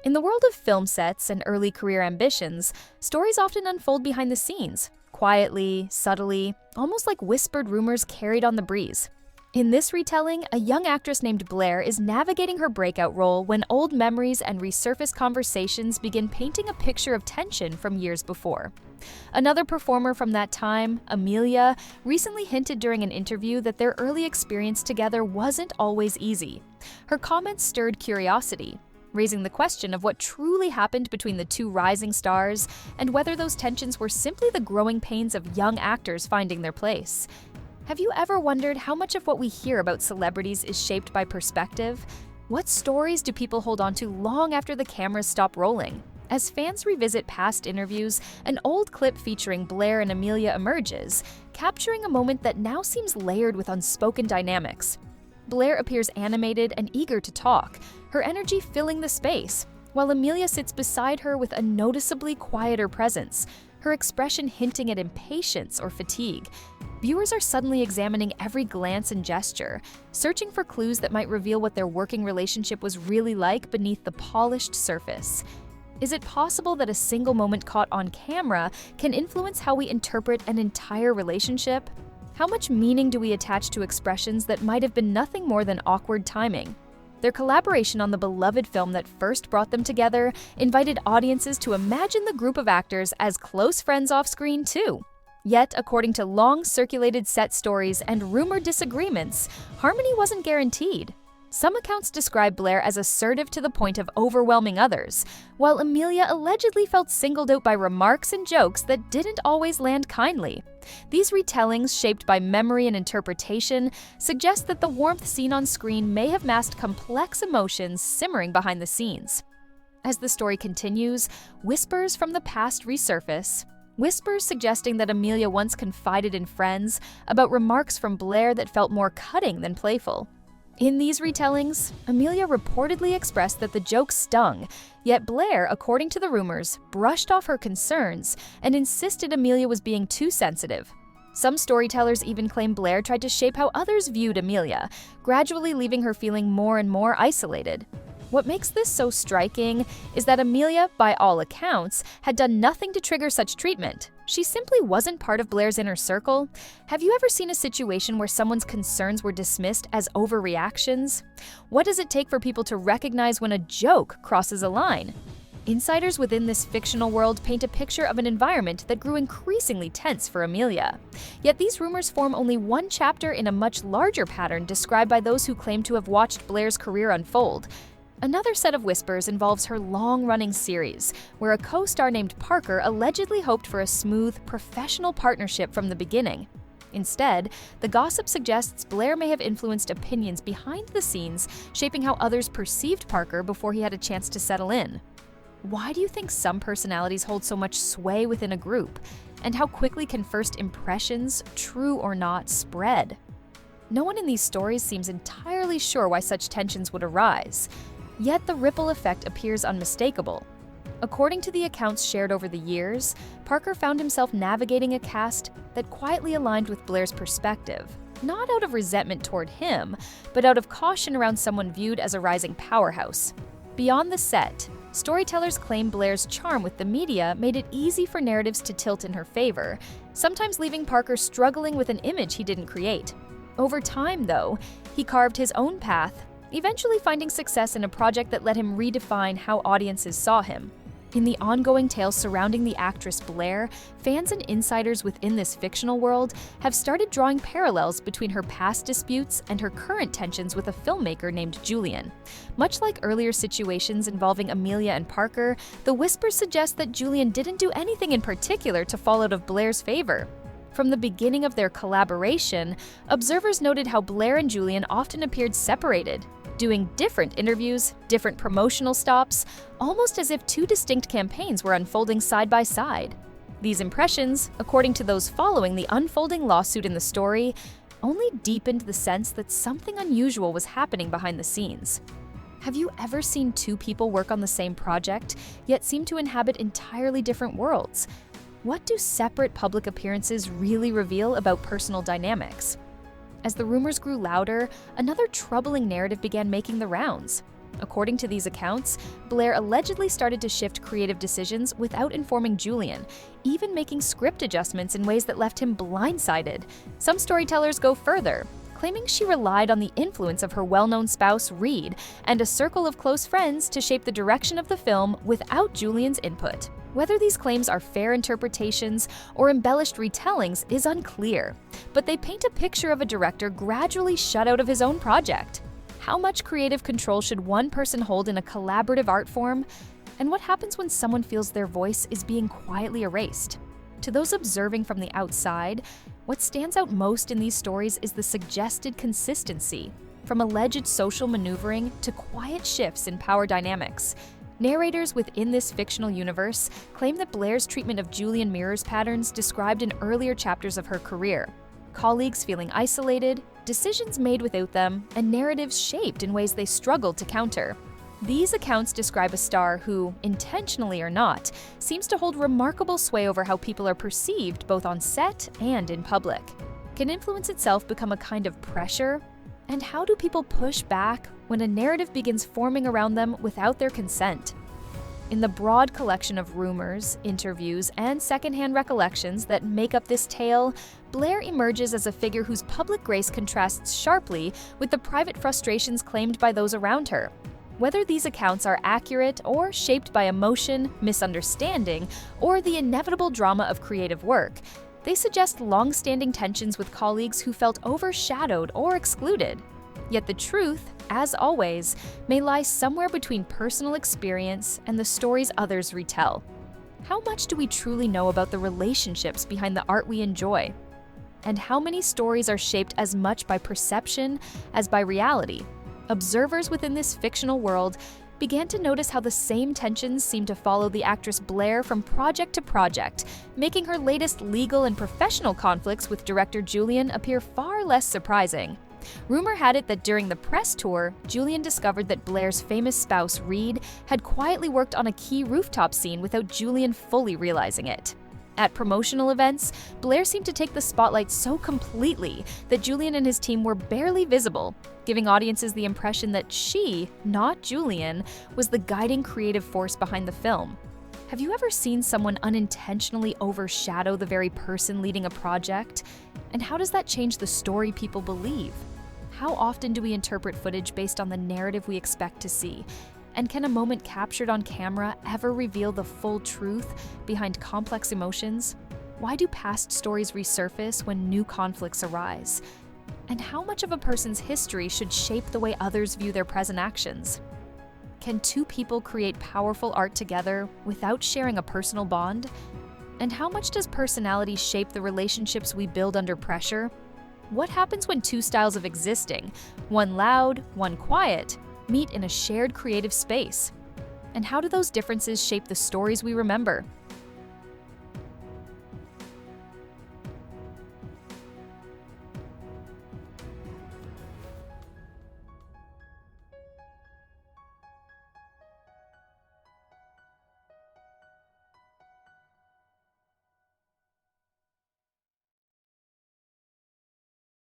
In the world of film sets and early career ambitions, stories often unfold behind the scenes, quietly, subtly, almost like whispered rumors carried on the breeze. In this retelling, a young actress named Blair is navigating her breakout role when old memories and resurfaced conversations begin painting a picture of tension from years before. Another performer from that time, Amelia, recently hinted during an interview that their early experience together wasn't always easy. Her comments stirred curiosity, raising the question of what truly happened between the two rising stars and whether those tensions were simply the growing pains of young actors finding their place. Have you ever wondered how much of what we hear about celebrities is shaped by perspective? What stories do people hold on to long after the cameras stop rolling? As fans revisit past interviews, an old clip featuring Blair and Amelia emerges, capturing a moment that now seems layered with unspoken dynamics. Blair appears animated and eager to talk, her energy filling the space, while Amelia sits beside her with a noticeably quieter presence, her expression hinting at impatience or fatigue. Viewers are suddenly examining every glance and gesture, searching for clues that might reveal what their working relationship was really like beneath the polished surface. Is it possible that a single moment caught on camera can influence how we interpret an entire relationship? How much meaning do we attach to expressions that might have been nothing more than awkward timing? Their collaboration on the beloved film that first brought them together invited audiences to imagine the group of actors as close friends off-screen too. Yet, according to long-circulated set stories and rumored disagreements, harmony wasn't guaranteed. Some accounts describe Blair as assertive to the point of overwhelming others, while Amelia allegedly felt singled out by remarks and jokes that didn't always land kindly. These retellings, shaped by memory and interpretation, suggest that the warmth seen on screen may have masked complex emotions simmering behind the scenes. As the story continues, whispers from the past resurface. Whispers suggesting that Amelia once confided in friends about remarks from Blair that felt more cutting than playful. In these retellings, Amelia reportedly expressed that the joke stung, yet Blair, according to the rumors, brushed off her concerns and insisted Amelia was being too sensitive. Some storytellers even claim Blair tried to shape how others viewed Amelia, gradually leaving her feeling more and more isolated. What makes this so striking is that Amelia, by all accounts, had done nothing to trigger such treatment. She simply wasn't part of Blair's inner circle. Have you ever seen a situation where someone's concerns were dismissed as overreactions? What does it take for people to recognize when a joke crosses a line? Insiders within this fictional world paint a picture of an environment that grew increasingly tense for Amelia. Yet these rumors form only one chapter in a much larger pattern described by those who claim to have watched Blair's career unfold. Another set of whispers involves her long-running series, where a co-star named Parker allegedly hoped for a smooth, professional partnership from the beginning. Instead, the gossip suggests Blair may have influenced opinions behind the scenes, shaping how others perceived Parker before he had a chance to settle in. Why do you think some personalities hold so much sway within a group? And how quickly can first impressions, true or not, spread? No one in these stories seems entirely sure why such tensions would arise. Yet the ripple effect appears unmistakable. According to the accounts shared over the years, Parker found himself navigating a cast that quietly aligned with Blair's perspective, not out of resentment toward him, but out of caution around someone viewed as a rising powerhouse. Beyond the set, storytellers claim Blair's charm with the media made it easy for narratives to tilt in her favor, sometimes leaving Parker struggling with an image he didn't create. Over time, though, he carved his own path, eventually finding success in a project that let him redefine how audiences saw him. In the ongoing tales surrounding the actress Blair, fans and insiders within this fictional world have started drawing parallels between her past disputes and her current tensions with a filmmaker named Julian. Much like earlier situations involving Amelia and Parker, the whispers suggest that Julian didn't do anything in particular to fall out of Blair's favor. From the beginning of their collaboration, observers noted how Blair and Julian often appeared separated, doing different interviews, different promotional stops, almost as if two distinct campaigns were unfolding side by side. These impressions, according to those following the unfolding lawsuit in the story, only deepened the sense that something unusual was happening behind the scenes. Have you ever seen two people work on the same project, yet seem to inhabit entirely different worlds? What do separate public appearances really reveal about personal dynamics? As the rumors grew louder, another troubling narrative began making the rounds. According to these accounts, Blair allegedly started to shift creative decisions without informing Julian, even making script adjustments in ways that left him blindsided. Some storytellers go further, claiming she relied on the influence of her well-known spouse, Reed, and a circle of close friends to shape the direction of the film without Julian's input. Whether these claims are fair interpretations or embellished retellings is unclear, but they paint a picture of a director gradually shut out of his own project. How much creative control should one person hold in a collaborative art form? And what happens when someone feels their voice is being quietly erased? To those observing from the outside, what stands out most in these stories is the suggested consistency, from alleged social maneuvering to quiet shifts in power dynamics. Narrators within this fictional universe claim that Blair's treatment of Julian mirrors patterns described in earlier chapters of her career. Colleagues feeling isolated, decisions made without them, and narratives shaped in ways they struggled to counter. These accounts describe a star who, intentionally or not, seems to hold remarkable sway over how people are perceived both on set and in public. Can influence itself become a kind of pressure? And how do people push back when a narrative begins forming around them without their consent? In the broad collection of rumors, interviews, and secondhand recollections that make up this tale, Blair emerges as a figure whose public grace contrasts sharply with the private frustrations claimed by those around her. Whether these accounts are accurate or shaped by emotion, misunderstanding, or the inevitable drama of creative work, they suggest long-standing tensions with colleagues who felt overshadowed or excluded. Yet the truth, as always, may lie somewhere between personal experience and the stories others retell. How much do we truly know about the relationships behind the art we enjoy? And how many stories are shaped as much by perception as by reality? Observers within this fictional world began to notice how the same tensions seem to follow the actress Blair from project to project, making her latest legal and professional conflicts with director Julian appear far less surprising. Rumor had it that during the press tour, Julian discovered that Blair's famous spouse, Reed, had quietly worked on a key rooftop scene without Julian fully realizing it. At promotional events, Blair seemed to take the spotlight so completely that Julian and his team were barely visible, giving audiences the impression that she, not Julian, was the guiding creative force behind the film. Have you ever seen someone unintentionally overshadow the very person leading a project? And how does that change the story people believe? How often do we interpret footage based on the narrative we expect to see? And can a moment captured on camera ever reveal the full truth behind complex emotions? Why do past stories resurface when new conflicts arise? And how much of a person's history should shape the way others view their present actions? Can two people create powerful art together without sharing a personal bond? And how much does personality shape the relationships we build under pressure? What happens when two styles of existing, one loud, one quiet, meet in a shared creative space? And how do those differences shape the stories we remember?